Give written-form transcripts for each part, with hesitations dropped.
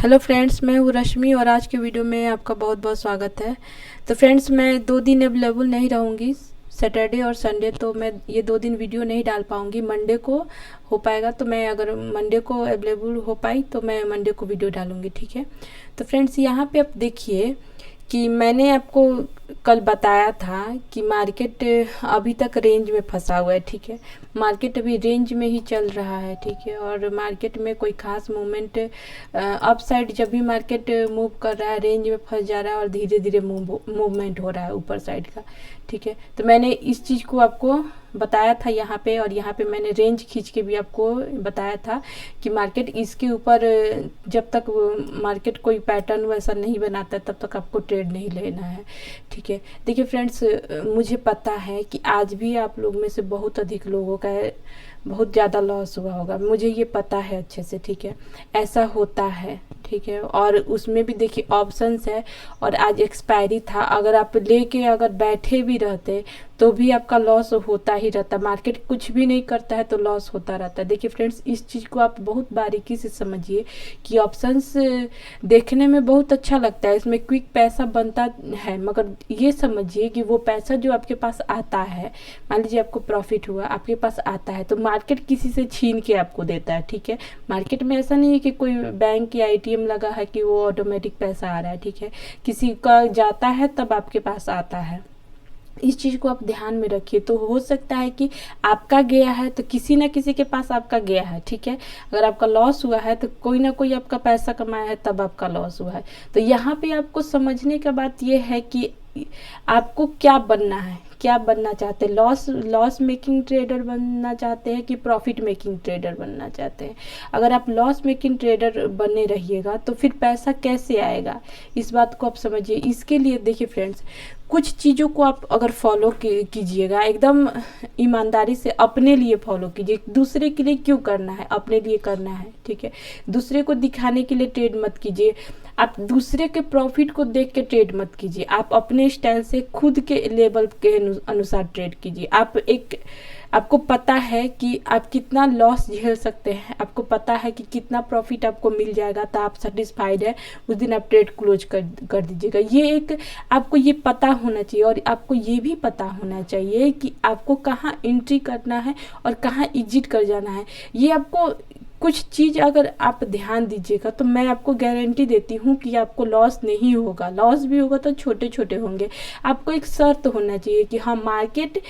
Hello friends, मैं हूँ रश्मि और आज के वीडियो में आपका बहुत बहुत स्वागत है। तो फ्रेंड्स, मैं 2 दिन अवेलेबल नहीं रहूँगी, सैटरडे और संडे। तो मैं ये 2 दिन वीडियो नहीं डाल पाऊँगी। मंडे को हो पाएगा तो मैं, अगर मंडे को अवेलेबल हो पाई तो मैं मंडे को वीडियो डालूँगी, ठीक है। तो फ्रेंड्स, यहाँ पे आप देखिए कि मैंने आपको कल बताया था कि मार्केट अभी तक रेंज में फंसा हुआ है, ठीक है। मार्केट अभी रेंज में ही चल रहा है, ठीक है। और मार्केट में कोई खास मूवमेंट, अप साइड जब भी मार्केट मूव कर रहा है रेंज में फंस जा रहा है और धीरे धीरे मूवमेंट हो रहा है ऊपर साइड का, ठीक है। तो मैंने इस चीज़ को आपको बताया था यहाँ पे, और यहाँ पे मैंने रेंज खींच के भी आपको बताया था कि मार्केट इसके ऊपर, जब तक मार्केट कोई पैटर्न वैसा नहीं बनाता तब तक आपको ट्रेड नहीं लेना है, ठीक है। देखिए फ्रेंड्स, मुझे पता है कि आज भी आप लोग में से बहुत अधिक लोगों का बहुत ज़्यादा लॉस हुआ होगा, मुझे ये पता है अच्छे से, ठीक है। ऐसा होता है, ठीक है। और उसमें भी देखिए ऑप्शंस है और आज एक्सपायरी था। अगर आप लेके अगर बैठे भी रहते तो भी आपका लॉस होता ही रहता। मार्केट कुछ भी नहीं करता है तो लॉस होता रहता है। देखिए फ्रेंड्स, इस चीज़ को आप बहुत बारीकी से समझिए कि ऑप्शंस देखने में बहुत अच्छा लगता है, इसमें क्विक पैसा बनता है, मगर ये समझिए कि वो पैसा जो आपके पास आता है, मान लीजिए आपको प्रॉफिट हुआ, आपके पास आता है तो मार्केट किसी से छीन के आपको देता है, ठीक है। मार्केट में ऐसा नहीं है कि कोई बैंक या एटीएम लगा है कि वो ऑटोमेटिक पैसा आ रहा है, ठीक है। किसी का जाता है तब आपके पास आता है। इस चीज़ को आप ध्यान में रखिए। तो हो सकता है कि आपका गया है तो किसी ना किसी के पास आपका गया है, ठीक है। अगर आपका लॉस हुआ है तो कोई ना कोई आपका पैसा कमाया है तब आपका लॉस हुआ है। तो यहाँ पे आपको समझने का बात यह है कि आपको क्या बनना है, क्या बनना चाहते हैं। लॉस मेकिंग ट्रेडर बनना चाहते हैं कि प्रॉफिट मेकिंग ट्रेडर बनना चाहते हैं। अगर आप लॉस मेकिंग ट्रेडर बने रहिएगा तो फिर पैसा कैसे आएगा, इस बात को आप समझिए। इसके लिए देखिए फ्रेंड्स, कुछ चीज़ों को आप अगर फॉलो कीजिएगा एकदम ईमानदारी से, अपने लिए फॉलो कीजिए। दूसरे के लिए क्यों करना है, अपने लिए करना है, ठीक है। दूसरे को दिखाने के लिए ट्रेड मत कीजिए। आप दूसरे के प्रॉफिट को देख के ट्रेड मत कीजिए। आप अपने स्टाइल से खुद के लेवल के अनुसार ट्रेड कीजिए। आपको पता है कि आप कितना लॉस झेल सकते हैं, आपको पता है कि कितना प्रॉफिट आपको मिल जाएगा, तो आप सेटिस्फाइड है उस दिन आप ट्रेड क्लोज कर दीजिएगा। ये एक आपको ये पता होना चाहिए। और आपको ये भी पता होना चाहिए कि आपको कहाँ एंट्री करना है और कहाँ एग्जिट कर जाना है। ये आपको कुछ चीज़ अगर आप ध्यान दीजिएगा तो मैं आपको गारंटी देती हूँ कि आपको लॉस नहीं होगा। लॉस भी होगा तो छोटे छोटे होंगे। आपको एक शर्त होना चाहिए कि हाँ, मार्केट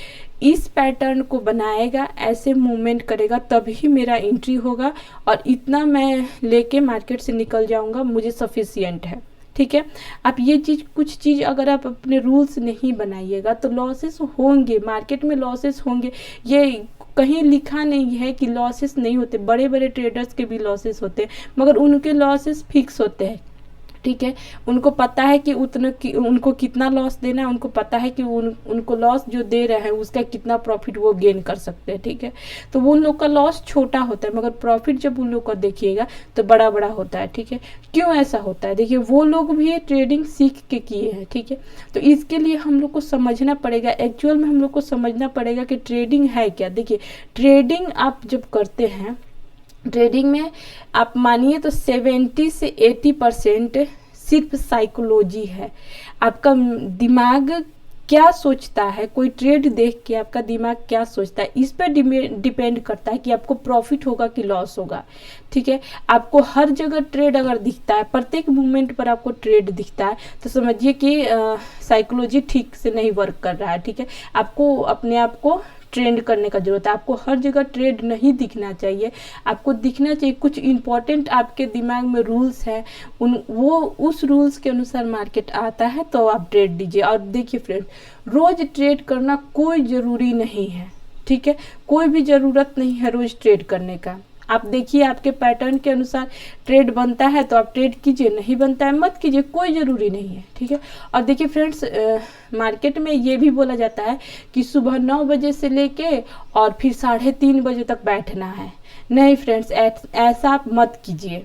इस पैटर्न को बनाएगा, ऐसे मूवमेंट करेगा तभी मेरा एंट्री होगा और इतना मैं लेके मार्केट से निकल जाऊंगा, मुझे सफिशिएंट है, ठीक है। आप ये चीज़, कुछ चीज़ अगर आप अपने रूल्स नहीं बनाइएगा तो लॉसेस होंगे, मार्केट में लॉसेस होंगे। ये कहीं लिखा नहीं है कि लॉसेस नहीं होते, बड़े बड़े ट्रेडर्स के भी लॉसेस होते हैं, मगर उनके लॉसेस फिक्स होते हैं, ठीक है। उनको पता है कि उनको कितना लॉस देना है, उनको पता है कि उनको लॉस जो दे रहे हैं उसका कितना प्रॉफिट वो गेन कर सकते हैं, ठीक है। तो वो उन लोग का लॉस छोटा होता है, मगर प्रॉफिट जब उन लोग का देखिएगा तो बड़ा बड़ा होता है, ठीक है। क्यों ऐसा होता है, देखिए वो लोग भी ट्रेडिंग सीख के किए हैं, ठीक है। तो इसके लिए हम लोग को समझना पड़ेगा, एक्चुअल में हम लोग को समझना पड़ेगा कि ट्रेडिंग है क्या। देखिए, ट्रेडिंग आप जब करते हैं, ट्रेडिंग में आप मानिए तो 70 से 80% सिर्फ साइकोलॉजी है। आपका दिमाग क्या सोचता है, कोई ट्रेड देख के आपका दिमाग क्या सोचता है, इस पर डिपेंड करता है कि आपको प्रॉफिट होगा कि लॉस होगा, ठीक है। आपको हर जगह ट्रेड अगर दिखता है, प्रत्येक मूवमेंट पर आपको ट्रेड दिखता है, तो समझिए कि साइकोलॉजी ठीक से नहीं वर्क कर रहा है, ठीक है। आपको अपने आप को ट्रेंड करने का जरूरत है। आपको हर जगह ट्रेड नहीं दिखना चाहिए, आपको दिखना चाहिए कुछ इंपॉर्टेंट आपके दिमाग में रूल्स हैं, वो उस रूल्स के अनुसार मार्केट आता है तो आप ट्रेड दीजिए। और देखिए फ्रेंड, रोज ट्रेड करना कोई ज़रूरी नहीं है, ठीक है। कोई भी ज़रूरत नहीं है रोज ट्रेड करने का। आप देखिए आपके पैटर्न के अनुसार ट्रेड बनता है तो आप ट्रेड कीजिए, नहीं बनता है मत कीजिए, कोई ज़रूरी नहीं है, ठीक है। और देखिए फ्रेंड्स, मार्केट में ये भी बोला जाता है कि सुबह 9 बजे से लेके और फिर 3:30 बजे तक बैठना है। नहीं फ्रेंड्स, ऐसा आप मत कीजिए,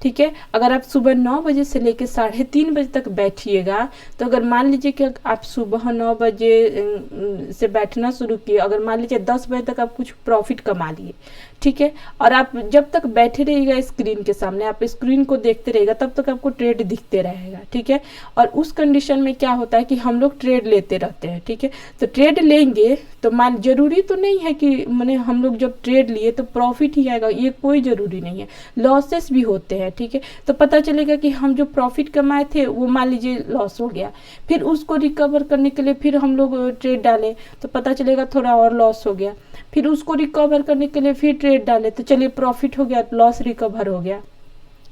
ठीक है। अगर आप सुबह 9 बजे से लेकर 3:30 बजे तक बैठिएगा, तो अगर मान लीजिए कि आप सुबह 9 बजे से बैठना शुरू किए, अगर मान लीजिए 10 बजे तक आप कुछ प्रॉफिट कमा लिए, ठीक है, और आप जब तक बैठे रहिएगा स्क्रीन के सामने, आप स्क्रीन को देखते रहिएगा, तब तक आपको ट्रेड दिखते रहेगा, ठीक है। और उस कंडीशन में क्या होता है कि हम लोग ट्रेड लेते रहते हैं, ठीक है। तो ट्रेड लेंगे तो मान जरूरी तो नहीं है कि मैंने हम लोग जब ट्रेड लिए तो प्रॉफिट ही आएगा, ये कोई ज़रूरी नहीं है, लॉसेस भी होते हैं, ठीक है। तो पता चलेगा कि हम जो प्रॉफिट कमाए थे वो मान लीजिए लॉस हो गया, फिर उसको रिकवर करने के लिए फिर हम लोग ट्रेड डालें तो पता चलेगा थोड़ा और लॉस हो गया, फिर उसको रिकवर करने के लिए फिर ट्रेड डाले तो चलिए प्रॉफिट हो गया, लॉस रिकवर हो गया,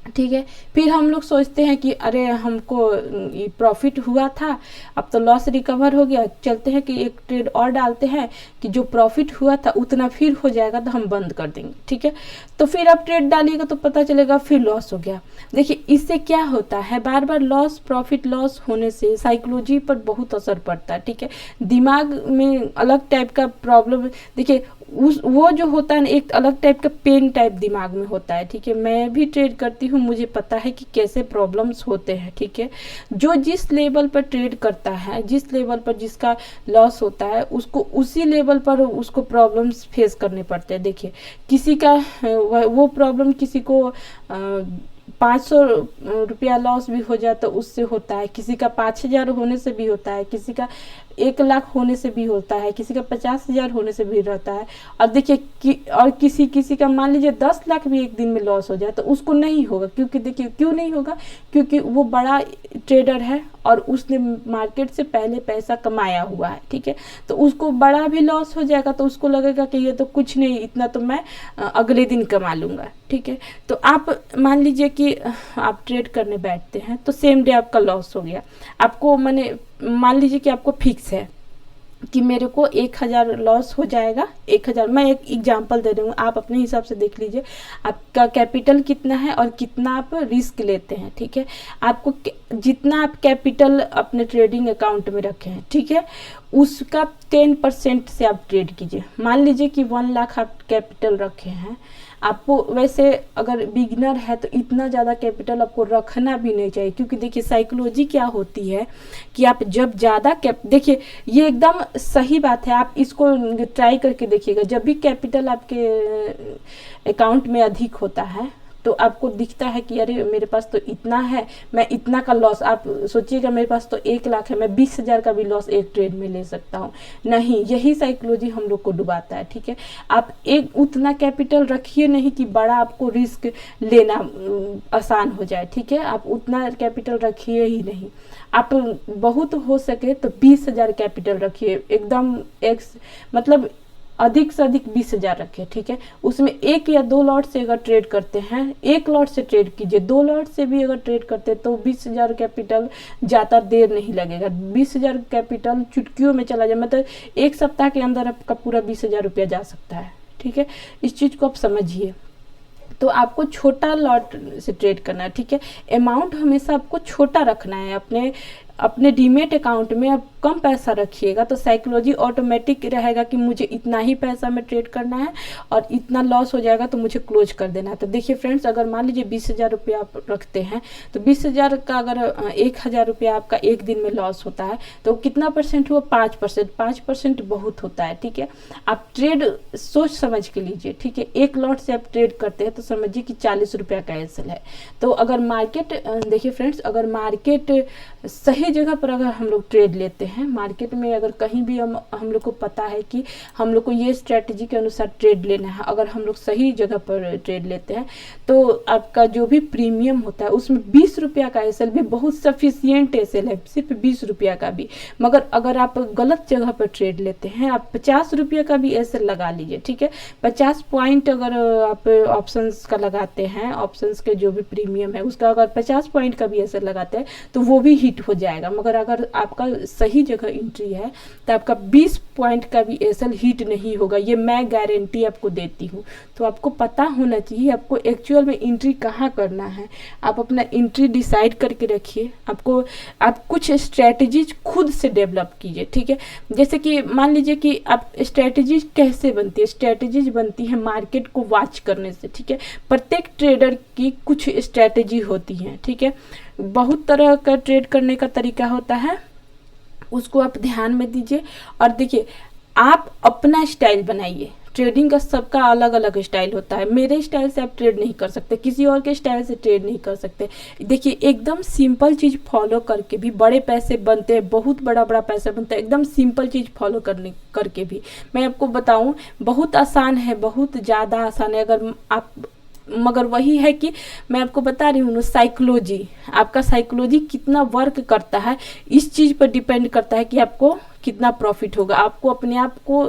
ठीक है। फिर हम लोग सोचते हैं कि अरे हमको ये प्रॉफिट हुआ था, अब तो लॉस रिकवर हो गया, चलते हैं कि एक ट्रेड और डालते हैं कि जो प्रॉफिट हुआ था उतना फिर हो जाएगा तो हम बंद कर देंगे, ठीक है। तो फिर आप ट्रेड डालिएगा तो पता चलेगा फिर लॉस हो गया। देखिए इससे क्या होता है, बार बार लॉस प्रॉफिट लॉस होने से साइकोलॉजी पर बहुत असर पड़ता है, ठीक है। दिमाग में अलग टाइप का प्रॉब्लम, देखिए वो जो होता है ना, एक अलग टाइप का पेन टाइप दिमाग में होता है, ठीक है। मैं भी ट्रेड करती हूँ, मुझे पता है कि कैसे प्रॉब्लम्स होते हैं, ठीक है। जो जिस लेवल पर ट्रेड करता है, जिस लेवल पर जिसका लॉस होता है, उसको उसी लेवल पर उसको प्रॉब्लम्स फेस करने पड़ते हैं। देखिए किसी का वो प्रॉब्लम किसी को 500 रुपया लॉस भी हो जाए तो उससे होता है, किसी का 5,000 होने से भी होता है, किसी का 1 लाख होने से भी होता है, किसी का 50,000 होने से भी रहता है। और देखिए और किसी का मान लीजिए 10 लाख भी एक दिन में लॉस हो जाए तो उसको नहीं होगा, क्योंकि देखिए क्यों नहीं होगा, क्योंकि वो बड़ा ट्रेडर है और उसने मार्केट से पहले पैसा कमाया हुआ है, ठीक है। तो उसको बड़ा भी लॉस हो जाएगा तो उसको लगेगा कि ये तो कुछ नहीं, इतना तो मैं अगले दिन कमा लूँगा, ठीक है। तो आप मान लीजिए कि आप ट्रेड करने बैठते हैं तो सेम डे आपका लॉस हो गया, आपको मान लीजिए कि आपको फिक्स है कि मेरे को 1,000 लॉस हो जाएगा, 1,000, मैं एक एग्जांपल दे रही हूँ, आप अपने हिसाब से देख लीजिए आपका कैपिटल कितना है और कितना आप रिस्क लेते हैं, ठीक है। आपको जितना आप कैपिटल अपने ट्रेडिंग अकाउंट में रखे हैं, ठीक है, उसका 10% से आप ट्रेड कीजिए। मान लीजिए कि 1 लाख आप कैपिटल रखे हैं, आपको वैसे अगर बिगिनर है तो इतना ज़्यादा कैपिटल आपको रखना भी नहीं चाहिए, क्योंकि देखिए साइकोलॉजी क्या होती है कि आप जब ज़्यादा देखिए ये एकदम सही बात है, आप इसको ट्राई करके देखिएगा। जब भी कैपिटल आपके अकाउंट में अधिक होता है तो आपको दिखता है कि अरे मेरे पास तो इतना है, मैं इतना का लॉस, आप सोचिएगा मेरे पास तो 1 लाख है, मैं 20,000 का भी लॉस एक ट्रेड में ले सकता हूँ। नहीं, यही साइकोलॉजी हम लोग को डुबाता है, ठीक है। आप एक उतना कैपिटल रखिए नहीं कि बड़ा आपको रिस्क लेना आसान हो जाए, ठीक है। आप उतना कैपिटल रखिए ही नहीं, आप बहुत हो सके तो 20,000 कैपिटल रखिए, एकदम मतलब अधिक से अधिक 20,000 रखें, ठीक है। उसमें 1 या 2 लॉट से अगर ट्रेड करते हैं, 1 लॉट से ट्रेड कीजिए, 2 लॉट से भी अगर ट्रेड करते हैं तो 20,000 कैपिटल ज़्यादा देर नहीं लगेगा, 20,000 कैपिटल चुटकियों में चला जाए, मतलब 1 सप्ताह के अंदर आपका पूरा 20,000 रुपया जा सकता है, ठीक है। इस चीज़ को आप समझिए। तो आपको छोटा लॉट से ट्रेड करना है, ठीक है। अमाउंट हमेशा आपको छोटा रखना है, अपने डीमेट अकाउंट में आप कम पैसा रखिएगा तो साइकोलॉजी ऑटोमेटिक रहेगा कि मुझे इतना ही पैसा में ट्रेड करना है और इतना लॉस हो जाएगा तो मुझे क्लोज कर देना है। तो देखिए फ्रेंड्स, अगर मान लीजिए 20,000 रुपया आप रखते हैं तो 20,000 का अगर 1,000 रुपया आपका एक दिन में लॉस होता है तो कितना परसेंट हुआ? 5%। 5% बहुत होता है, ठीक है। आप ट्रेड सोच समझ के लीजिए, ठीक है। 1 लॉट से आप ट्रेड करते हैं तो समझिए कि 40 रुपया का एसएल है। तो अगर मार्केट, देखिए फ्रेंड्स, अगर मार्केट सही जगह पर अगर हम लोग ट्रेड लेते हैं, मार्केट में अगर कहीं भी हम लोग को पता है कि हम लोग को ये स्ट्रेटजी के अनुसार ट्रेड लेना है, अगर हम लोग सही जगह पर ट्रेड लेते हैं तो आपका जो भी प्रीमियम होता है उसमें 20 रुपया का एसएल भी बहुत सफिशियंट एसएल है, सिर्फ 20 रुपया का भी। मगर अगर आप गलत जगह पर ट्रेड लेते हैं, आप 50 रुपया का भी एसएल लगा लीजिए, ठीक है। 50 पॉइंट अगर आप ऑप्शंस का लगाते हैं, ऑप्शंस के जो भी प्रीमियम है उसका अगर 50 पॉइंट का भी एसएल लगाते हैं तो वो भी हिट हो जाएगा। मगर अगर आपका सही जगह एंट्री है तो आपका 20 पॉइंट का भी एसएल हिट नहीं होगा, ये मैं गारंटी आपको देती हूँ। तो आपको पता होना चाहिए आपको एक्चुअल में एंट्री कहाँ करना है। आप अपना एंट्री डिसाइड करके रखिए। आप कुछ स्ट्रेटजीज खुद से डेवलप कीजिए, ठीक है। जैसे कि मान लीजिए कि आप स्ट्रेटजीज कैसे बनती है, स्ट्रेटजीज बनती है मार्केट को वॉच करने से, ठीक है। प्रत्येक ट्रेडर की कुछ स्ट्रेटजी होती है, ठीक है। बहुत तरह का ट्रेड करने का तरीका होता है, उसको आप ध्यान में दीजिए। और देखिए आप अपना स्टाइल बनाइए। ट्रेडिंग का सबका अलग अलग स्टाइल होता है। मेरे स्टाइल से आप ट्रेड नहीं कर सकते, किसी और के स्टाइल से ट्रेड नहीं कर सकते। देखिए एकदम सिंपल चीज़ फॉलो करके भी बड़े पैसे बनते हैं, बहुत बड़ा बड़ा पैसा बनता है। एकदम सिंपल चीज़ फॉलो करके भी मैं आपको बताऊं बहुत आसान है, बहुत ज़्यादा आसान है। अगर आप मगर वही है कि मैं आपको बता रही हूँ साइकोलॉजी, आपका साइकोलॉजी कितना वर्क करता है इस चीज़ पर डिपेंड करता है कि आपको कितना प्रॉफिट होगा। आपको अपने आप को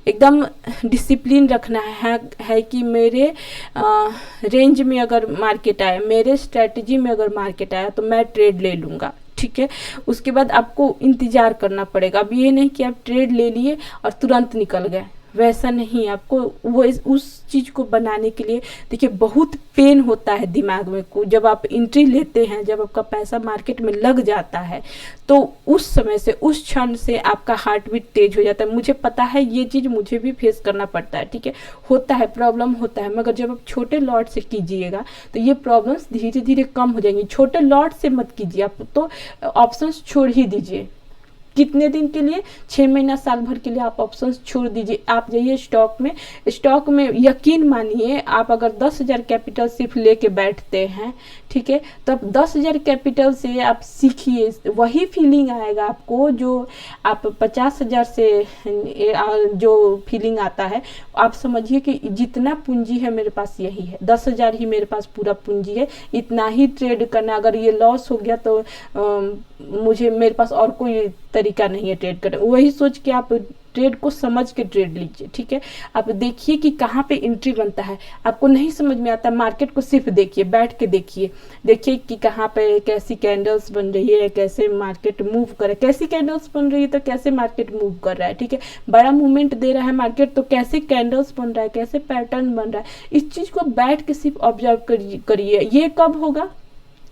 एकदम डिसिप्लिन रखना है कि मेरे रेंज में अगर मार्केट आया, मेरे स्ट्रेटजी में अगर मार्केट आया तो मैं ट्रेड ले लूँगा, ठीक है। उसके बाद आपको इंतज़ार करना पड़ेगा। अब ये नहीं कि आप ट्रेड ले लिए और तुरंत निकल गए, वैसा नहीं। आपको वो उस चीज़ को बनाने के लिए देखिए बहुत पेन होता है दिमाग में को। जब आप एंट्री लेते हैं, जब आपका पैसा मार्केट में लग जाता है तो उस समय से, उस क्षण से आपका हार्ट बीट तेज हो जाता है। मुझे पता है ये चीज़ मुझे भी फेस करना पड़ता है, ठीक है। होता है, प्रॉब्लम होता है, मगर जब आप छोटे लॉट से कीजिएगा तो ये प्रॉब्लम्स धीरे धीरे कम हो जाएंगी। छोटे लॉट से मत कीजिए, आप तो ऑप्शंस छोड़ ही दीजिए। कितने दिन के लिए, 6 महीना साल भर के लिए आप ऑप्शंस छोड़ दीजिए। आप जाइए स्टॉक में यकीन मानिए आप अगर 10,000 कैपिटल सिर्फ लेके बैठते हैं, ठीक है, तो आप 10,000 कैपिटल से आप सीखिए, वही फीलिंग आएगा आपको जो आप 50,000 से जो फीलिंग आता है। आप समझिए कि जितना पूंजी है मेरे पास यही है, 10,000 ही मेरे पास पूरा पूंजी है, इतना ही ट्रेड करना। अगर ये लॉस हो गया तो मेरे पास और कोई तरीका नहीं है ट्रेड करने। वही सोच के आप ट्रेड को समझ के ट्रेड लीजिए, ठीक है। आप देखिए कि कहाँ पे एंट्री बनता है। आपको नहीं समझ में आता मार्केट को सिर्फ देखिए, बैठ के देखिए कि कहाँ पे कैसी कैंडल्स बन रही है, कैसे मार्केट मूव कर रहा है। कैसी कैंडल्स बन रही है तो कैसे मार्केट मूव कर रहा है, ठीक है। बड़ा मूवमेंट दे रहा है मार्केट तो कैसे कैंडल्स बन रहा है, कैसे पैटर्न बन रहा है। इस चीज़ को बैठ के सिर्फ ऑब्जर्व करिए। ये कब होगा?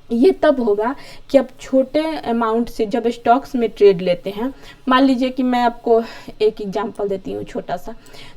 ये तब होगा कि आप छोटे अमाउंट से जब स्टॉक्स में ट्रेड लेते हैं। मान लीजिए कि मैं आपको एक एग्जांपल देती हूँ छोटा सा।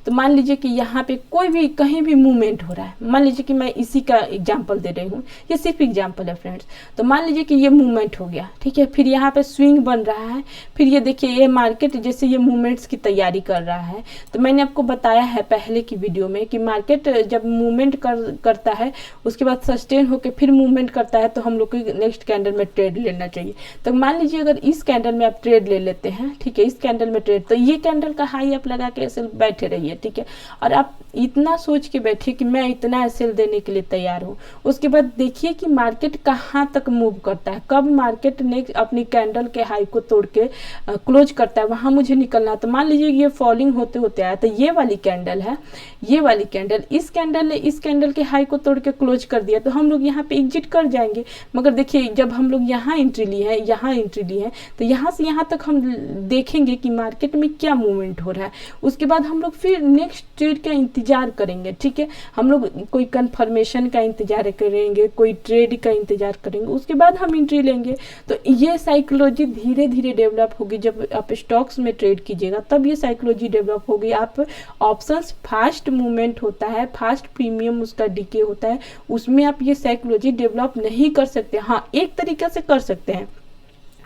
तो मान लीजिए कि यहाँ पे कोई भी कहीं भी मूवमेंट हो रहा है, मान लीजिए कि मैं इसी का एग्जांपल दे रही हूँ, ये सिर्फ एग्जांपल है फ्रेंड्स। तो मान लीजिए कि ये मूवमेंट हो गया, ठीक है, फिर यहाँ पे स्विंग बन रहा है, फिर ये देखिए ये मार्केट जैसे ये मूवमेंट्स की तैयारी कर रहा है। तो मैंने आपको बताया है पहले की वीडियो में कि मार्केट जब मूवमेंट करता है उसके बाद सस्टेन होकर फिर मूवमेंट करता है तो हम लोग को नेक्स्ट कैंडल में ट्रेड लेना चाहिए। तो मान लीजिए अगर इस कैंडल में आप ट्रेड ले लेते हैं, ठीक है, इस कैंडल में ट्रेड, तो ये कैंडल का हाई आप लगा के ऐसे बैठे रहिए, ठीक है। और आप इतना सोच के बैठिए कि मैं इतना एसएल देने के लिए तैयार हूँ। उसके बाद देखिए कि मार्केट कहाँ तक मूव करता है, कब मार्केट ने अपनी कैंडल के हाई को तोड़ के क्लोज करता है, वहाँ मुझे निकलना है। तो मान लीजिए ये फॉलिंग होते होते आया, तो ये वाली कैंडल है, ये वाली कैंडल, इस कैंडल ने इस कैंडल के हाई को तोड़ के क्लोज कर दिया, तो हम लोग यहाँ पे एग्जिट कर जाएंगे। मगर देखिए जब हम लोग यहाँ एंट्री ली है, यहाँ एंट्री ली है, तो यहाँ से यहाँ तक हम देखेंगे कि मार्केट में क्या मूवमेंट हो रहा है। उसके बाद हम लोग फिर नेक्स्ट ट्रेड का इंतजार करेंगे, ठीक है। हम लोग कोई कंफर्मेशन का इंतजार करेंगे, कोई ट्रेड का इंतजार करेंगे, उसके बाद हम एंट्री लेंगे। तो ये साइकोलॉजी धीरे धीरे डेवलप होगी। जब आप स्टॉक्स में ट्रेड कीजिएगा तब ये साइकोलॉजी डेवलप होगी। आप ऑप्शंस फास्ट मूवमेंट होता है, फास्ट प्रीमियम उसका डीके होता है, उसमें आप ये साइकोलॉजी डेवलप नहीं कर सकते। हाँ, एक तरीके से कर सकते हैं।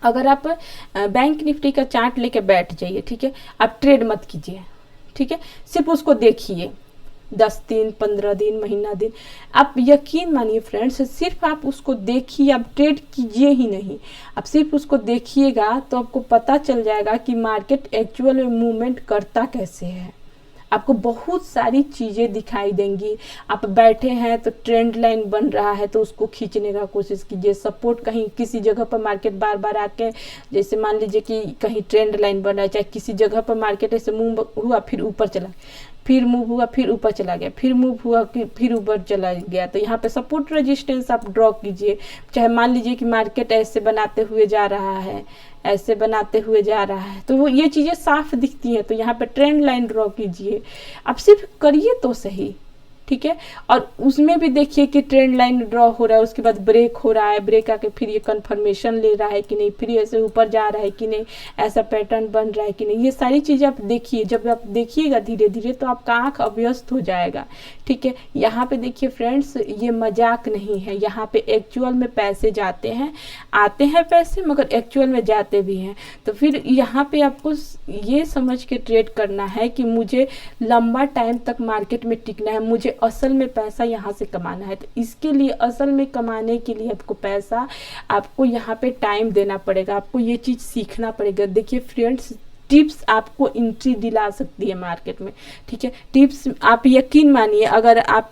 अगर आप बैंक निफ्टी का चार्ट लेके बैठ जाइए, ठीक है, आप ट्रेड मत कीजिए, ठीक है, सिर्फ उसको देखिए 10 दिन, 15 दिन, महीना दिन। आप यकीन मानिए फ्रेंड्स, सिर्फ आप उसको देखिए, आप ट्रेड कीजिए ही नहीं, आप सिर्फ उसको देखिएगा तो आपको पता चल जाएगा कि मार्केट एक्चुअल में मूवमेंट करता कैसे है। आपको बहुत सारी चीज़ें दिखाई देंगी। आप बैठे हैं तो ट्रेंड लाइन बन रहा है तो उसको खींचने का कोशिश कीजिए। सपोर्ट कहीं किसी जगह पर मार्केट बार बार आके, जैसे मान लीजिए कि कहीं ट्रेंड लाइन बन रहा है, चाहे किसी जगह पर मार्केट ऐसे मूव हुआ फिर ऊपर चला, फिर मूव हुआ, फिर ऊपर चला गया, फिर मूव हुआ कि फिर ऊपर चला गया। तो यहाँ पे सपोर्ट रेजिस्टेंस आप ड्रॉ कीजिए। चाहे मान लीजिए कि मार्केट ऐसे बनाते हुए जा रहा है, ऐसे बनाते हुए जा रहा है, तो वो ये चीज़ें साफ दिखती हैं, तो यहाँ पे ट्रेंड लाइन ड्रॉ कीजिए। आप सिर्फ करिए तो सही, ठीक है। और उसमें भी देखिए कि ट्रेंड लाइन ड्रॉ हो रहा है, उसके बाद ब्रेक हो रहा है, ब्रेक आके फिर ये कंफर्मेशन ले रहा है कि नहीं, फिर ऐसे ऊपर जा रहा है कि नहीं, ऐसा पैटर्न बन रहा है कि नहीं, ये सारी चीज़ें आप देखिए। जब आप देखिएगा धीरे धीरे तो आपका आँख अभ्यस्त हो जाएगा, ठीक है। यहाँ पे देखिए फ्रेंड्स, ये मजाक नहीं है, यहाँ पे एक्चुअल में पैसे जाते हैं, आते हैं पैसे, मगर एक्चुअल में जाते भी हैं। तो फिर यहाँ पे आपको ये समझ के ट्रेड करना है कि मुझे लंबा टाइम तक मार्केट में टिकना है, मुझे असल में पैसा यहाँ से कमाना है। तो इसके लिए असल में कमाने के लिए आपको पैसा, आपको यहाँ पे टाइम देना पड़ेगा, आपको ये चीज़ सीखना पड़ेगा। देखिए फ्रेंड्स, टिप्स आपको एंट्री दिला सकती है मार्केट में, ठीक है। टिप्स आप यकीन मानिए, अगर आप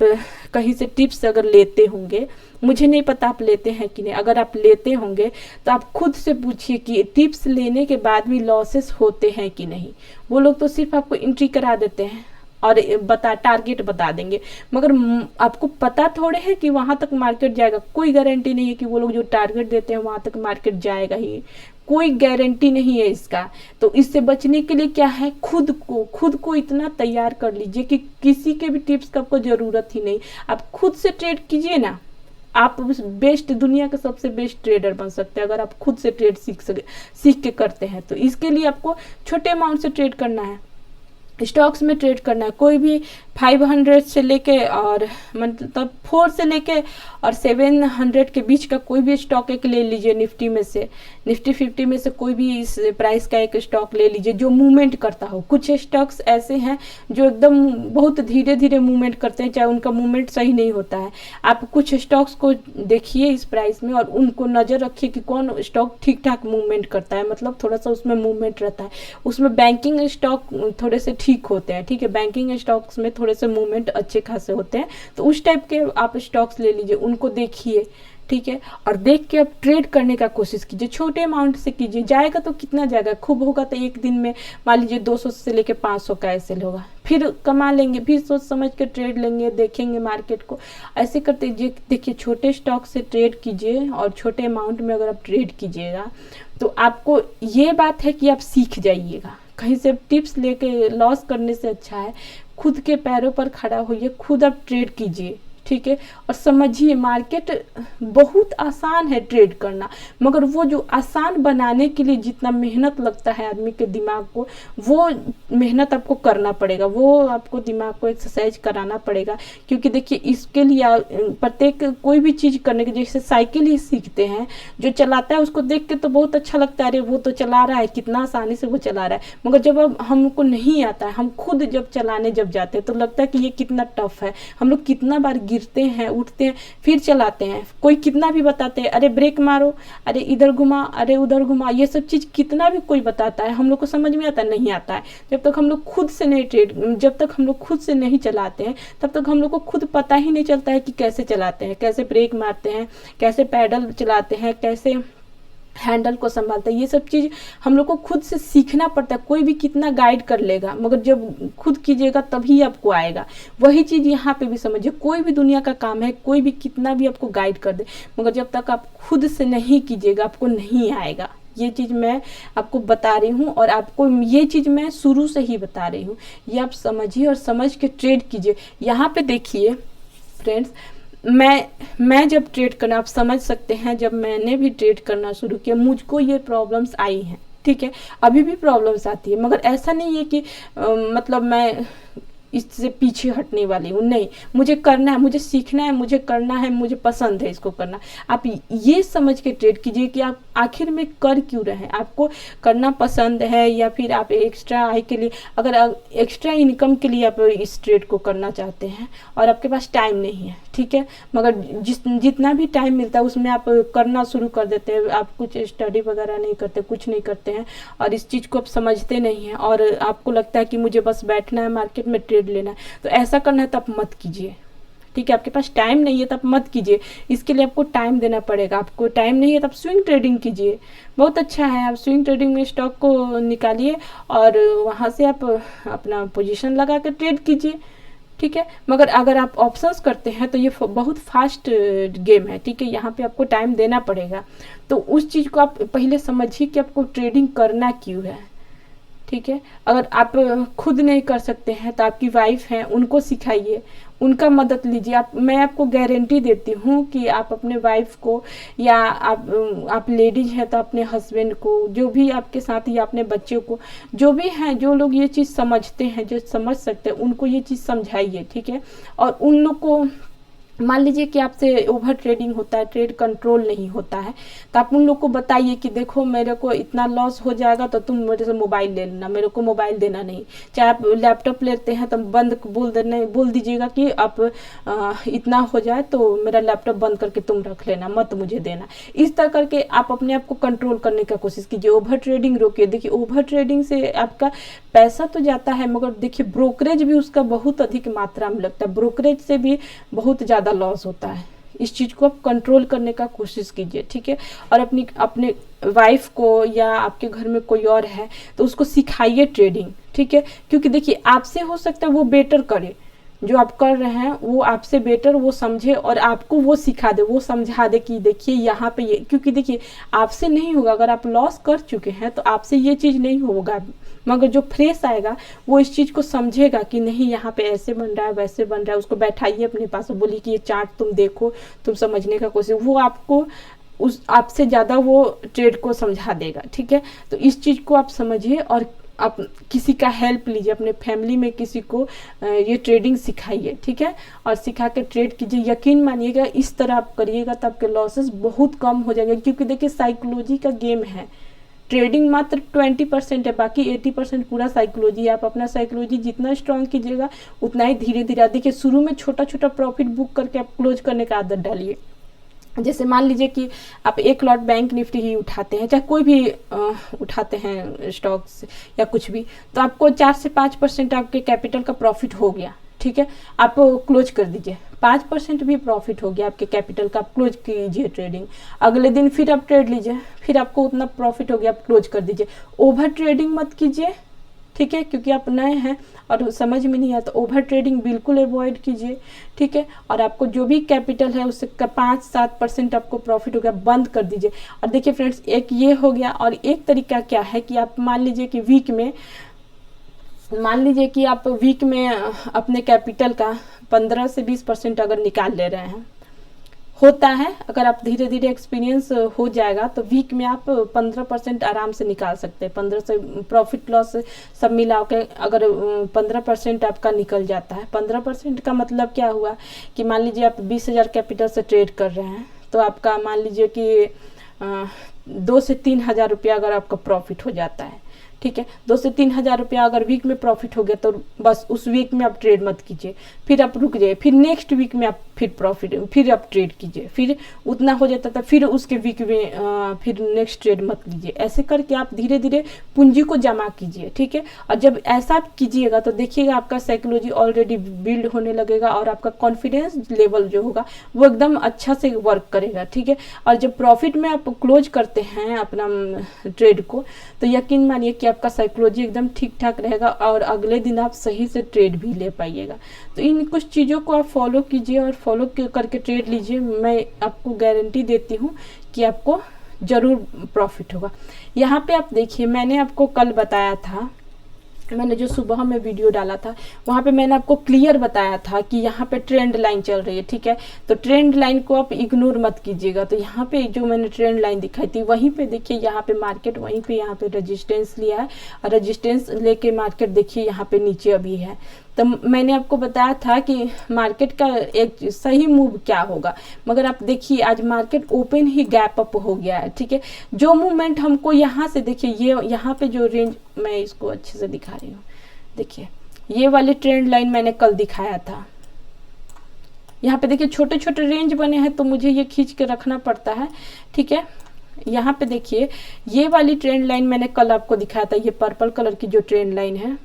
कहीं से टिप्स अगर लेते होंगे, मुझे नहीं पता आप लेते हैं कि नहीं, अगर आप लेते होंगे तो आप खुद से पूछिए कि टिप्स लेने के बाद भी लॉसेस होते हैं कि नहीं। वो लोग तो सिर्फ आपको एंट्री करा देते हैं और टारगेट बता देंगे, मगर आपको पता थोड़े है कि वहाँ तक मार्केट जाएगा। कोई गारंटी नहीं है कि वो लोग जो टारगेट देते हैं वहाँ तक मार्केट जाएगा ही, कोई गारंटी नहीं है इसका। तो इससे बचने के लिए क्या है, खुद को इतना तैयार कर लीजिए कि किसी के भी टिप्स का आपको ज़रूरत ही नहीं। आप खुद से ट्रेड कीजिए ना, आप बेस्ट, दुनिया के सबसे बेस्ट ट्रेडर बन सकते हैं अगर आप खुद से ट्रेड सीख के करते हैं। तो इसके लिए आपको छोटे अमाउंट से ट्रेड करना है, स्टॉक्स में ट्रेड करना है। कोई भी 500 से लेके और मतलब 4 से लेके और 700 के बीच का कोई भी स्टॉक एक ले लीजिए, निफ्टी में से, निफ्टी 50 में से कोई भी इस प्राइस का एक स्टॉक ले लीजिए जो मूवमेंट करता हो। कुछ स्टॉक्स ऐसे हैं जो एकदम बहुत धीरे धीरे मूवमेंट करते हैं, चाहे उनका मूवमेंट सही नहीं होता है। आप कुछ स्टॉक्स को देखिए इस प्राइस में और उनको नज़र रखिए कि कौन स्टॉक ठीक ठाक मूवमेंट करता है, मतलब थोड़ा सा उसमें मूवमेंट रहता है। उसमें बैंकिंग स्टॉक थोड़े से ठीक होते हैं, ठीक है, बैंकिंग स्टॉक्स में थोड़े से मूवमेंट अच्छे खासे होते हैं। तो उस टाइप के आप स्टॉक्स ले लीजिए, उनको देखिए, ठीक है। और देख के आप ट्रेड करने का कोशिश कीजिए, छोटे अमाउंट से कीजिए। जाएगा तो कितना जाएगा, खूब होगा तो एक दिन में मान लीजिए 200 से लेके 500 का ऐसे होगा, फिर कमा लेंगे, फिर सोच समझ के ट्रेड लेंगे, देखेंगे मार्केट को। ऐसे करते देखिए, छोटे स्टॉक से ट्रेड कीजिए और छोटे अमाउंट में अगर आप ट्रेड कीजिएगा तो आपको ये बात है कि आप सीख जाइएगा। कहीं से टिप्स लेके लॉस करने से अच्छा है खुद के पैरों पर खड़ा होइए, खुद आप ट्रेड कीजिए, ठीक है। और समझिए मार्केट बहुत आसान है ट्रेड करना, मगर वो जो आसान बनाने के लिए जितना मेहनत लगता है आदमी के दिमाग को, वो मेहनत आपको करना पड़ेगा, वो आपको दिमाग को एक्सरसाइज कराना पड़ेगा। क्योंकि देखिए इसके लिए प्रत्येक कोई भी चीज़ करने के, जैसे साइकिल ही सीखते हैं, जो चलाता है उसको देख के तो बहुत अच्छा लगता है, अरे वो तो चला रहा है, कितना आसानी से वो चला रहा है। मगर जब अब हमको नहीं आता है, हम खुद जब चलाने जब जाते हैं तो लगता है कि ये कितना टफ है। हम लोग कितना बार गिरते हैं, उठते हैं, फिर चलाते हैं। कोई कितना भी बताते हैं, अरे ब्रेक मारो, अरे इधर घुमा, अरे उधर घुमा, ये सब चीज़ कितना भी कोई बताता है, हम लोग को समझ में आता नहीं आता है। जब तक हम लोग खुद से नहीं जब तक हम लोग खुद से नहीं चलाते हैं, तब तक हम लोग को खुद पता ही नहीं चलता है कि कैसे चलाते हैं, कैसे ब्रेक मारते हैं, कैसे पैडल चलाते हैं, कैसे हैंडल को संभालता है। ये सब चीज़ हम लोग को खुद से सीखना पड़ता है। कोई भी कितना गाइड कर लेगा, मगर जब खुद कीजिएगा तभी आपको आएगा। वही चीज़ यहाँ पे भी समझिए, कोई भी दुनिया का काम है, कोई भी कितना भी आपको गाइड कर दे, मगर जब तक आप खुद से नहीं कीजिएगा आपको नहीं आएगा। ये चीज़ मैं आपको बता रही हूँ और आपको ये चीज़ मैं शुरू से ही बता रही हूँ। ये आप समझिए और समझ के ट्रेड कीजिए। यहाँ पे देखिए फ्रेंड्स, मैं जब ट्रेड करना, आप समझ सकते हैं, जब मैंने भी ट्रेड करना शुरू किया मुझको ये प्रॉब्लम्स आई हैं, ठीक है। अभी भी प्रॉब्लम्स आती है, मगर ऐसा नहीं है कि मतलब मैं इससे पीछे हटने वाली हूँ, नहीं। मुझे करना है, मुझे सीखना है, मुझे करना है, मुझे पसंद है इसको करना। आप ये समझ के ट्रेड कीजिए कि आप आखिर में कर क्यों रहे हैं, आपको करना पसंद है या फिर आप एक्स्ट्रा आय के लिए, अगर एक्स्ट्रा इनकम के लिए आप इस ट्रेड को करना चाहते हैं और आपके पास टाइम नहीं है, ठीक है, मगर जितना भी टाइम मिलता है उसमें आप करना शुरू कर देते हैं। आप कुछ स्टडी वगैरह नहीं करते, कुछ नहीं करते हैं और इस चीज़ को आप समझते नहीं हैं और आपको लगता है कि मुझे बस बैठना है, मार्केट में ट्रेड लेना है, तो ऐसा करना है तो आप मत कीजिए। ठीक है। आपके पास टाइम नहीं है तो आप मत कीजिए, इसके लिए आपको टाइम देना पड़ेगा। आपको टाइम नहीं है तो आप स्विंग ट्रेडिंग कीजिए, बहुत अच्छा है। आप स्विंग ट्रेडिंग में स्टॉक को निकालिए और वहाँ से आप अपना पोजीशन लगा कर ट्रेड कीजिए, ठीक है। मगर अगर आप ऑप्शंस करते हैं तो ये बहुत फास्ट गेम है, ठीक है। यहाँ पे आपको टाइम देना पड़ेगा, तो उस चीज़ को आप पहले समझिए कि आपको ट्रेडिंग करना क्यों है, ठीक है। अगर आप खुद नहीं कर सकते हैं तो आपकी वाइफ हैं, उनको सिखाइए, उनका मदद लीजिए। मैं आपको गारंटी देती हूँ कि आप अपने वाइफ को या आप लेडीज हैं तो अपने हस्बैंड को, जो भी आपके साथ या अपने बच्चों को, जो भी हैं, जो लोग ये चीज़ समझते हैं, जो समझ सकते हैं, उनको ये चीज़ समझाइए, ठीक है। और उन लोग को, मान लीजिए कि आपसे ओवर ट्रेडिंग होता है, ट्रेड कंट्रोल नहीं होता है, तो आप उन लोग को बताइए कि देखो मेरे को इतना लॉस हो जाएगा तो तुम मेरे से मोबाइल ले लेना, मेरे को मोबाइल देना नहीं। चाहे आप लैपटॉप लेते हैं तो बोल दीजिएगा कि आप इतना हो जाए तो मेरा लैपटॉप बंद करके तुम रख लेना, मत मुझे देना। इस तरह करके आप अपने आप को कंट्रोल करने का कोशिश कीजिए, ओवर ट्रेडिंग रोकिए। देखिए ओवर ट्रेडिंग से आपका पैसा तो जाता है, मगर देखिए ब्रोकरेज भी उसका बहुत अधिक मात्रा में लगता है, ब्रोकरेज से भी बहुत ज़्यादा लॉस होता है। इस चीज़ को आप कंट्रोल करने का कोशिश कीजिए, ठीक है। और अपने वाइफ को या आपके घर में कोई और है तो उसको सिखाइए ट्रेडिंग, ठीक है। क्योंकि देखिए आपसे हो सकता है वो बेटर करे, जो आप कर रहे हैं वो आपसे बेटर वो समझे और आपको वो सिखा दे, वो समझा दे कि देखिए यहाँ पे ये, क्योंकि देखिए आपसे नहीं होगा, अगर आप लॉस कर चुके हैं तो आपसे ये चीज़ नहीं होगा, मगर जो फ्रेश आएगा वो इस चीज़ को समझेगा कि नहीं यहाँ पे ऐसे बन रहा है, वैसे बन रहा है। उसको बैठाइए अपने पास और बोलिए कि ये चार्ट तुम देखो, तुम समझने का कोशिश, वो आपको आपसे ज़्यादा वो ट्रेड को समझा देगा, ठीक है। तो इस चीज़ को आप समझिए और आप किसी का हेल्प लीजिए, अपने फैमिली में किसी को ये ट्रेडिंग सिखाइए, ठीक है। और सिखा के ट्रेड कीजिए, यकीन मानिएगा इस तरह आप करिएगा तो आपके लॉसेस बहुत कम हो जाएंगे। क्योंकि देखिए साइकोलॉजी का गेम है, ट्रेडिंग मात्र 20% है, बाकी 80% पूरा साइकोलॉजी है। आप अपना साइकोलॉजी जितना स्ट्रांग कीजिएगा उतना ही धीरे धीरे, देखिए शुरू में छोटा छोटा प्रॉफिट बुक करके आप क्लोज करने का आदत डालिए। जैसे मान लीजिए कि आप एक लॉट बैंक निफ्टी ही उठाते हैं, चाहे कोई भी उठाते हैं स्टॉक्स या कुछ भी, तो आपको 4 से 5% आपके कैपिटल का प्रॉफिट हो गया, ठीक है। आप क्लोज कर दीजिए, 5% भी प्रॉफिट हो गया आपके कैपिटल का, आप क्लोज कीजिए ट्रेडिंग। अगले दिन फिर आप ट्रेड लीजिए, फिर आपको उतना प्रॉफिट हो गया, आप क्लोज कर दीजिए। ओवर ट्रेडिंग मत कीजिए, ठीक है, क्योंकि आप नए हैं और समझ में नहीं है, तो ओवर ट्रेडिंग बिल्कुल अवॉइड कीजिए, ठीक है। और आपको जो भी कैपिटल है उससे 5-7% आपको प्रॉफिट हो गया, बंद कर दीजिए। और देखिए फ्रेंड्स, एक ये हो गया, और एक तरीका क्या है कि आप मान लीजिए कि वीक में अपने कैपिटल का 15 से 20% अगर निकाल ले रहे हैं, होता है, अगर आप धीरे धीरे एक्सपीरियंस हो जाएगा तो वीक में आप 15% आराम से निकाल सकते हैं। 15 से प्रॉफिट लॉस सब मिला के अगर 15% आपका निकल जाता है, 15% का मतलब क्या हुआ कि मान लीजिए आप 20,000 कैपिटल से ट्रेड कर रहे हैं, तो आपका मान लीजिए कि 2 से 3,000 रुपया अगर आपका प्रॉफिट हो जाता है, ठीक है। 2 से 3,000 रुपया अगर वीक में प्रॉफिट हो गया तो बस उस वीक में आप ट्रेड मत कीजिए, फिर आप रुक जाइए, फिर नेक्स्ट वीक में आप फिर आप ट्रेड कीजिए, फिर उतना हो जाता था, फिर उसके वीक में फिर नेक्स्ट ट्रेड मत लीजिए। ऐसे करके आप धीरे धीरे पूंजी को जमा कीजिए, ठीक है। और जब ऐसा कीजिएगा तो देखिएगा आपका साइकोलॉजी ऑलरेडी बिल्ड होने लगेगा और आपका कॉन्फिडेंस लेवल जो होगा वो एकदम अच्छा से वर्क करेगा, ठीक है। और जब प्रॉफिट में आप क्लोज करते हैं अपना ट्रेड को, तो यकीन मानिए कि आपका साइकोलॉजी एकदम ठीक ठाक रहेगा और अगले दिन आप सही से ट्रेड भी ले पाइएगा। तो इन कुछ चीज़ों को आप फॉलो कीजिए और फॉलो करके ट्रेड लीजिए, मैं आपको गारंटी देती हूँ कि आपको ज़रूर प्रॉफिट होगा। यहाँ पे आप देखिए, मैंने आपको कल बताया था, मैंने जो सुबह में वीडियो डाला था वहाँ पे मैंने आपको क्लियर बताया था कि यहाँ पे ट्रेंड लाइन चल रही है, ठीक है। तो ट्रेंड लाइन को आप इग्नोर मत कीजिएगा। तो यहाँ पे जो मैंने ट्रेंड लाइन दिखाई थी वहीं पे देखिए, यहाँ पे मार्केट वहीं पे यहाँ पे रेजिस्टेंस लिया है और रेजिस्टेंस लेके मार्केट देखिए यहाँ पे नीचे अभी है। तो मैंने आपको बताया था कि मार्केट का एक सही मूव क्या होगा, मगर आप देखिए आज मार्केट ओपन ही गैप अप हो गया है, ठीक है। जो मूवमेंट हमको यहाँ से देखिए, ये यहाँ पे जो रेंज, मैं इसको अच्छे से दिखा रही हूँ, देखिए ये वाली ट्रेंड लाइन मैंने कल दिखाया था। यहाँ पे देखिए छोटे छोटे रेंज बने हैं तो मुझे ये खींच के रखना पड़ता है, ठीक है। यहाँ पे देखिए ये वाली ट्रेंड लाइन मैंने कल आपको दिखाया था, ये पर्पल कलर की जो ट्रेंड लाइन है,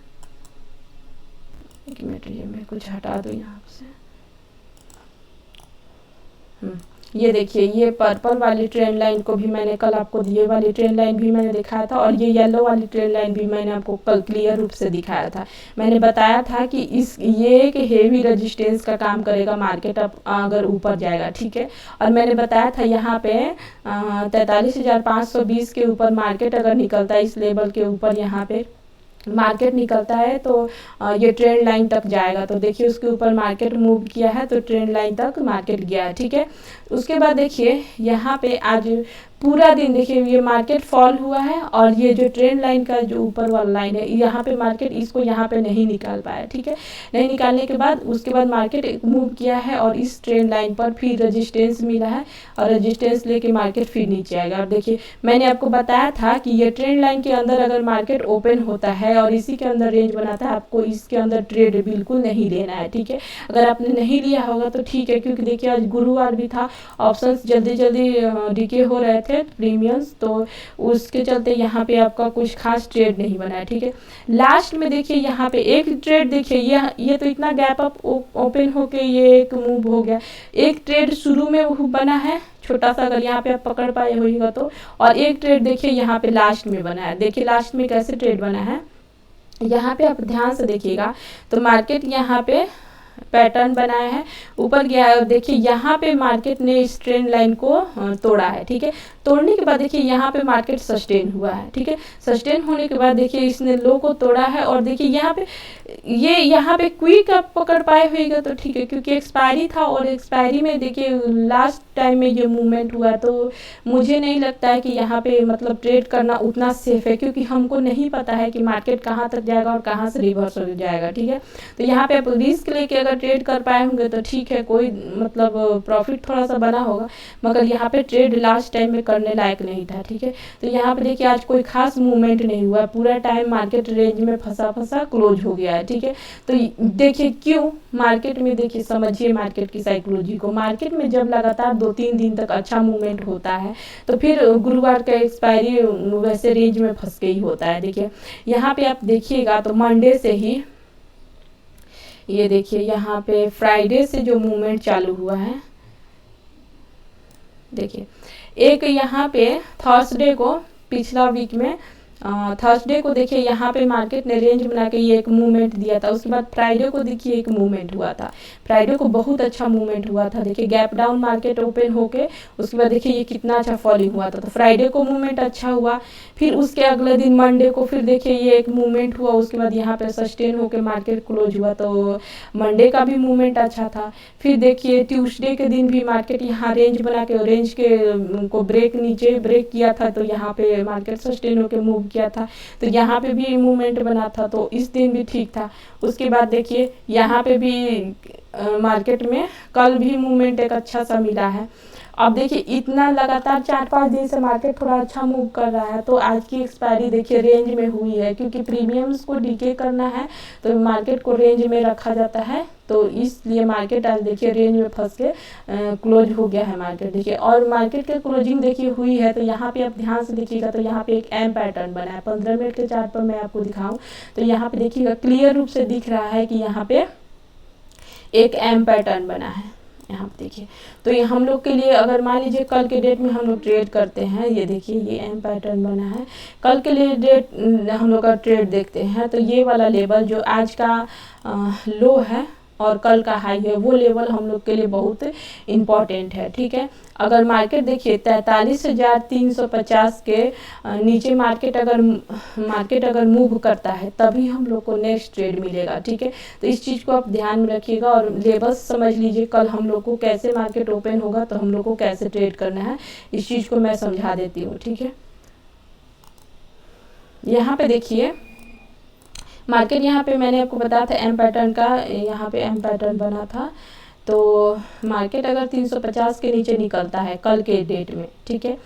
एक मिनट ये मैं कुछ हटा दूँ यहाँ से, ये देखिए, ये पर्पल वाली ट्रेंड लाइन को भी मैंने कल आपको, ये वाली ट्रेंड लाइन भी मैंने दिखाया था, और ये येलो वाली ट्रेंड लाइन भी मैंने आपको कल क्लियर रूप से दिखाया था। मैंने बताया था कि ये एक हेवी रेजिस्टेंस का काम करेगा मार्केट अब अगर ऊपर जाएगा, ठीक है। और मैंने बताया था यहाँ पे 43,520 के ऊपर मार्केट अगर निकलता है, इस लेवल के ऊपर यहाँ पे मार्केट निकलता है तो ये ट्रेंड लाइन तक जाएगा। तो देखिए उसके ऊपर मार्केट मूव किया है तो ट्रेंड लाइन तक मार्केट गया है, ठीक है। उसके बाद देखिए यहाँ पे आज पूरा दिन देखिए ये मार्केट फॉल हुआ है, और ये जो ट्रेंड लाइन का जो ऊपर वाला लाइन है यहाँ पे मार्केट इसको यहाँ पे नहीं निकाल पाया, ठीक है। नहीं निकालने के बाद उसके बाद मार्केट मूव किया है और इस ट्रेंड लाइन पर फिर रेजिस्टेंस मिला है, और रेजिस्टेंस लेके मार्केट फिर नीचे आएगा। और देखिए मैंने आपको बताया था कि ये ट्रेंड लाइन के अंदर अगर मार्केट ओपन होता है और इसी के अंदर रेंज बनाता है, आपको इसके अंदर ट्रेड बिल्कुल नहीं लेना है, ठीक है। अगर आपने नहीं लिया होगा तो ठीक है, क्योंकि देखिए आज गुरुवार भी था, ऑप्शंस जल्दी जल्दी डीके हो रहे थे प्रीमियम्स, तो उसके चलते यहाँ पे आपका कुछ खास ट्रेड नहीं बना है, ठीक है। लास्ट में देखिए यहाँ पे एक ट्रेड देखिए, ये तो इतना गैप अप ओपन होके ये एक मूव हो गया। एक ट्रेड शुरू में बना है छोटा सा, अगर यहाँ पे आप पकड़ पाए होइएगा तो, और एक ट्रेड देखिए यहाँ पे लास्ट में बना है। देखिए लास्ट में कैसे ट्रेड बना है, यहाँ पे आप ध्यान से देखिएगा तो मार्केट यहाँ पे पैटर्न बनाया है, ऊपर गया है, और देखिए यहाँ पे मार्केट ने इस ट्रेंड लाइन को तोड़ा है, ठीक है। तोड़ने के बाद देखिए यहाँ पे मार्केट सस्टेन हुआ है, ठीक है। सस्टेन होने के बाद देखिए इसने लो को तोड़ा है, और देखिए यहाँ पे ये यहाँ पे क्विक आप पकड़ पाए होइएगा तो ठीक है, क्योंकि एक्सपायरी था, और एक्सपायरी में देखिए लास्ट टाइम में ये मूवमेंट हुआ, तो मुझे नहीं लगता है कि यहाँ पे मतलब ट्रेड करना उतना सेफ है, क्योंकि हमको नहीं पता है कि मार्केट कहाँ तक जाएगा और कहाँ से रिवर्स हो जाएगा, ठीक है। तो यहाँ पे आप रिस्क लेके अगर ट्रेड कर पाए होंगे तो ठीक है, कोई मतलब प्रॉफिट थोड़ा सा बना होगा, मगर यहाँ पे ट्रेड लास्ट टाइम में करने लायक नहीं था, ठीक है। तो यहाँ पे देखिए आज कोई खास मूवमेंट नहीं हुआ, पूरा टाइम मार्केट रेंज में फंसा क्लोज हो गया है, ठीक है। तो देखिए क्यों मार्केट में, देखिए समझिए मार्केट की साइकोलॉजी को। मार्केट में जब लगातार 2-3 दिन तक अच्छा मूवमेंट होता है तो फिर गुरुवार का एक्सपायरी वैसे रेंज में फंस के ही होता है। देखिए यहाँ पे आप देखिएगा तो मंडे से ही, ये देखिए यहाँ पे फ्राइडे से जो मूवमेंट चालू हुआ है, देखिए एक यहाँ पे थर्सडे को, पिछला वीक में थर्सडे को देखिए यहाँ पे मार्केट ने रेंज बना के ये एक मूवमेंट दिया था। उसके बाद फ्राइडे को देखिए एक मूवमेंट हुआ था, फ्राइडे को बहुत अच्छा मूवमेंट हुआ था। देखिए गैप डाउन मार्केट ओपन होके उसके बाद देखिए ये कितना अच्छा फॉलिंग हुआ था। तो फ्राइडे को मूवमेंट अच्छा हुआ, फिर उसके अगले दिन मंडे को फिर देखिए ये एक मूवमेंट हुआ, उसके बाद यहाँ पे सस्टेन होके मार्केट क्लोज हुआ, तो मंडे का भी मूवमेंट अच्छा था। फिर देखिए ट्यूसडे के दिन भी मार्केट यहाँ रेंज बना के, रेंज के को ब्रेक नीचे ब्रेक किया था, तो यहाँ पे मार्केट सस्टेन होके मूव किया था, तो यहाँ पे भी मूवमेंट बना था, तो इस दिन भी ठीक था। उसके बाद देखिए यहाँ पे भी मार्केट में कल भी मूवमेंट एक अच्छा सा मिला है। अब देखिए इतना लगातार 4-5 दिन से मार्केट थोड़ा अच्छा मूव कर रहा है, तो आज की एक्सपायरी देखिए रेंज में हुई है, क्योंकि प्रीमियम्स को डीके करना है तो मार्केट को रेंज में रखा जाता है, तो इसलिए मार्केट आज देखिए रेंज में फंस के क्लोज हो गया है मार्केट। देखिए और मार्केट के क्लोजिंग देखिए हुई है, तो यहाँ पे आप ध्यान से देखिएगा तो यहाँ पे एक एम पैटर्न बना है। 15 मिनट के चार्ट पर मैं आपको दिखाऊं तो यहाँ पे देखिएगा क्लियर रूप से दिख रहा है कि यहाँ पे एक एम पैटर्न बना है। यहाँ पे देखिए, तो ये हम लोग के लिए, अगर मान लीजिए कल के डेट में हम लोग ट्रेड करते हैं, ये देखिए ये एम पैटर्न बना है, कल के लिए डेट हम लोग का ट्रेड देखते हैं, तो ये वाला लेवल जो आज का लो है और कल का हाई है, वो लेवल हम लोग के लिए बहुत इम्पॉर्टेंट है, ठीक है। अगर मार्केट देखिए 43,350 के नीचे मार्केट अगर मूव करता है तभी हम लोग को नेक्स्ट ट्रेड मिलेगा, ठीक है। तो इस चीज़ को आप ध्यान में रखिएगा, और लेवल्स समझ लीजिए कल हम लोग को कैसे मार्केट ओपन होगा तो हम लोग को कैसे ट्रेड करना है, इस चीज़ को मैं समझा देती हूँ, ठीक है। यहाँ पे देखिए मार्केट, यहाँ पे मैंने आपको बताया था एम पैटर्न का, यहाँ पे एम पैटर्न बना था, तो मार्केट अगर 350 के नीचे निकलता है कल के डेट में, ठीक है,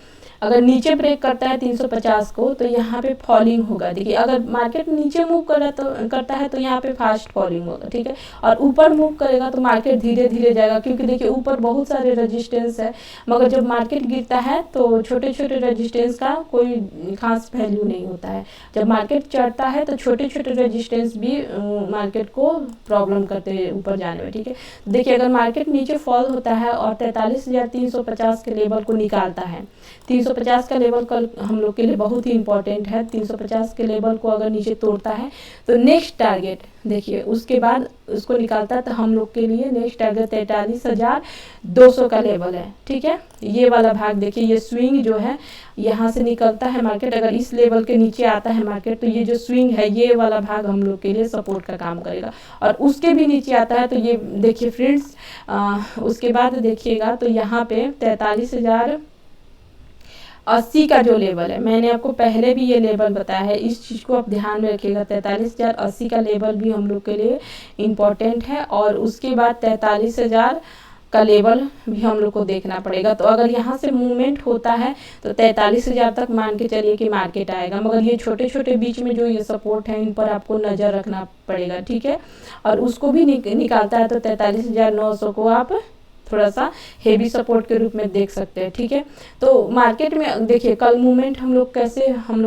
अगर नीचे ब्रेक करता है 350 को तो यहाँ पे फॉलिंग होगा। देखिए अगर मार्केट नीचे मूव करता है तो यहाँ पे फास्ट फॉलिंग होगा, ठीक है, और ऊपर मूव करेगा तो मार्केट धीरे धीरे जाएगा, क्योंकि देखिए ऊपर बहुत सारे रेजिस्टेंस है, मगर जब मार्केट गिरता है तो छोटे छोटे रेजिस्टेंस का कोई खास वैल्यू नहीं होता है। जब मार्केट चढ़ता है तो छोटे छोटे रेजिस्टेंस भी मार्केट को प्रॉब्लम करते हैं ऊपर जाने में, ठीक है। देखिए अगर अगर मार्केट नीचे फॉल होता है और 43,350 के लेवल को निकालता है, 350 का लेवल कल हम लोग के लिए बहुत ही इंपॉर्टेंट है। 350 के लेवल को अगर नीचे तोड़ता है तो नेक्स्ट टारगेट देखिए, उसके बाद उसको निकालता है तो हम लोग के लिए नेक्स्ट टारगेट 43,200 का लेवल है। ठीक है, ये वाला भाग देखिए, ये स्विंग जो है यहाँ से निकलता है मार्केट, अगर इस लेवल के नीचे आता है मार्केट तो ये जो स्विंग है ये वाला भाग हम लोग के लिए सपोर्ट का काम करेगा। और उसके भी नीचे आता है तो ये देखिए फ्रेंड्स, उसके बाद देखिएगा तो यहाँ पे 43,080 का जो लेवल है, मैंने आपको पहले भी ये लेवल बताया है, इस चीज़ को आप ध्यान में रखिएगा। 43,080 का लेवल भी हम लोग के लिए इम्पोर्टेंट है और उसके बाद 43,000 का लेवल भी हम लोग को देखना पड़ेगा। तो अगर यहाँ से मूवमेंट होता है तो 43,000 तक मान के चलिए कि मार्केट आएगा, मगर ये छोटे छोटे बीच में जो ये सपोर्ट है इन पर आपको नज़र रखना पड़ेगा। ठीक है, और उसको भी निकालता है तो 43,900 को आप थोड़ा सा हेवी सपोर्ट के रूप में देख सकते हैं। ठीक है, तो मार्केट में देखिए कल मूवमेंट हम लोग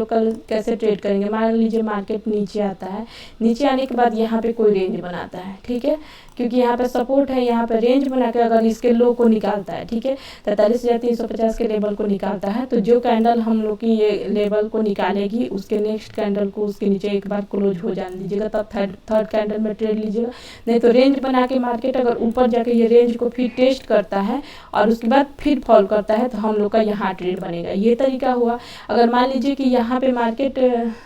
कल कैसे ट्रेड करेंगे। मान लीजिए मार्केट नीचे आता है, नीचे आने के बाद यहाँ पे कोई रेंज बनाता है। ठीक है, क्योंकि यहाँ पे सपोर्ट है, यहाँ पे रेंज बना के अगर इसके लो को निकालता है, ठीक है, 43,350 के लेवल को निकालता है तो जो कैंडल हम लोग की ये लेवल को निकालेगी उसके नेक्स्ट कैंडल को उसके नीचे एक बार क्लोज हो जाने दीजिएगा, तब थर्ड कैंडल में ट्रेड लीजिएगा। नहीं तो रेंज बना के मार्केट अगर ऊपर जाके ये रेंज को फिर टेस्ट करता है और उसके बाद फिर फॉल करता है तो हम लोग का यहाँ ट्रेड बनेगा। ये तरीका हुआ। अगर मान लीजिए कि यहाँ पे मार्केट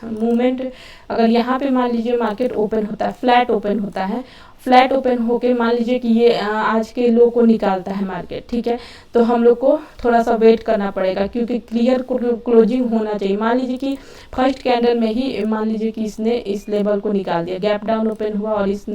मूवमेंट, अगर यहाँ पे मान लीजिए मार्केट ओपन होता है, फ्लैट ओपन होता है, फ्लैट ओपन होके मान लीजिए कि ये आज के लो को निकालता है मार्केट, ठीक है, तो हम लोग को थोड़ा सा वेट करना पड़ेगा क्योंकि क्लियर क्लोजिंग होना चाहिए। मान लीजिए कि फर्स्ट कैंडल में ही मान लीजिए कि इसने इस लेवल को निकाल दिया, गैप डाउन ओपन हुआ और इस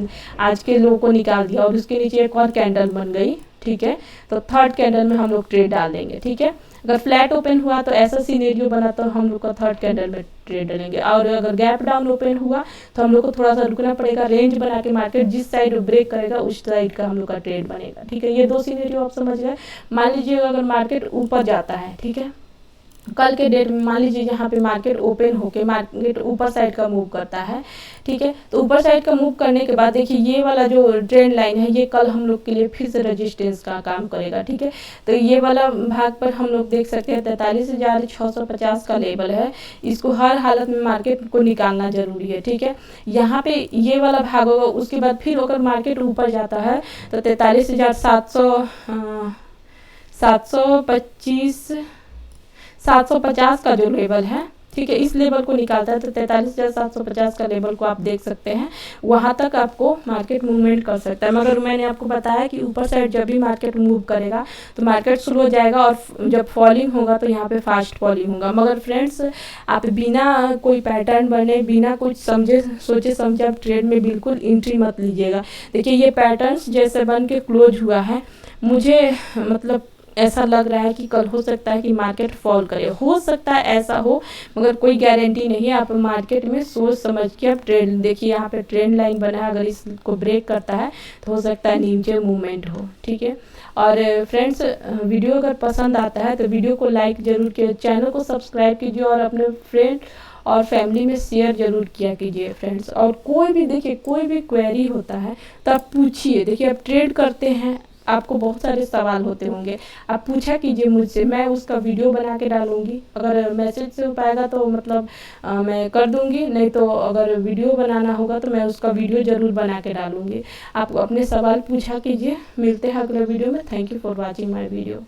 आज के लो को निकाल दिया और उसके नीचे एक और कैंडल बन गई, ठीक है, तो थर्ड कैंडल में हम लोग ट्रेड डाल देंगे। ठीक है, अगर फ्लैट ओपन हुआ तो ऐसा सिनेरियो बना तो हम लोग का थर्ड कैंडल में ट्रेड डालेंगे। और अगर गैप डाउन ओपन हुआ तो हम लोग को थोड़ा सा रुकना पड़ेगा, रेंज बना के मार्केट जिस साइड ब्रेक करेगा उस साइड का हम लोग का ट्रेड बनेगा। ठीक है, ये दो सिनेरियो आप समझ गए। मान लीजिए अगर मार्केट ऊपर जाता है, ठीक है, कल के डेट में मान लीजिए यहाँ पे मार्केट ओपन होके मार्केट ऊपर साइड का मूव करता है, ठीक है, तो ऊपर साइड का मूव करने के बाद देखिए ये वाला जो ट्रेंड लाइन है ये कल हम लोग के लिए फिर से रेजिस्टेंस का काम करेगा। ठीक है, तो ये वाला भाग पर हम लोग देख सकते हैं 43,650 का लेवल है, इसको हर हालत में मार्केट को निकालना जरूरी है। ठीक है, यहाँ पे ये वाला भाग होगा, उसके बाद फिर अगर मार्केट ऊपर जाता है तो 750 का जो लेवल है, ठीक है, इस लेवल को निकालता है तो 43,750 का लेवल को आप देख सकते हैं, वहाँ तक आपको मार्केट मूवमेंट कर सकता है। मगर मैंने आपको बताया कि ऊपर साइड जब भी मार्केट मूव करेगा तो मार्केट स्लो जाएगा और जब फॉलिंग होगा तो यहाँ पे फास्ट फॉलिंग होगा। मगर फ्रेंड्स आप बिना कोई पैटर्न बने, बिना कुछ सोचे समझे आप ट्रेड में बिल्कुल एंट्री मत लीजिएगा। देखिए ये पैटर्न्स जैसे बन के क्लोज हुआ है, मुझे मतलब ऐसा लग रहा है कि कल हो सकता है कि मार्केट फॉल करे, हो सकता है ऐसा हो, मगर कोई गारंटी नहीं है। आप मार्केट में सोच समझ के आप ट्रेंड देखिए, यहाँ पे ट्रेंड लाइन बना है, अगर इसको ब्रेक करता है तो हो सकता है नीचे मूवमेंट हो। ठीक है, और फ्रेंड्स वीडियो अगर पसंद आता है तो वीडियो को लाइक जरूर कीजिए, चैनल को सब्सक्राइब कीजिए और अपने फ्रेंड और फैमिली में शेयर जरूर किया कीजिए फ्रेंड्स। और कोई भी देखिए कोई भी क्वेरी होता है तो आप पूछिए। देखिए आप ट्रेड करते हैं, आपको बहुत सारे सवाल होते होंगे, आप पूछा कीजिए मुझसे, मैं उसका वीडियो बना के डालूंगी। अगर मैसेज से हो पाएगा तो मतलब मैं कर दूंगी, नहीं तो अगर वीडियो बनाना होगा तो मैं उसका वीडियो ज़रूर बना के डालूंगी। आप अपने सवाल पूछा कीजिए। मिलते हैं अगले वीडियो में। Thank you for watching my video.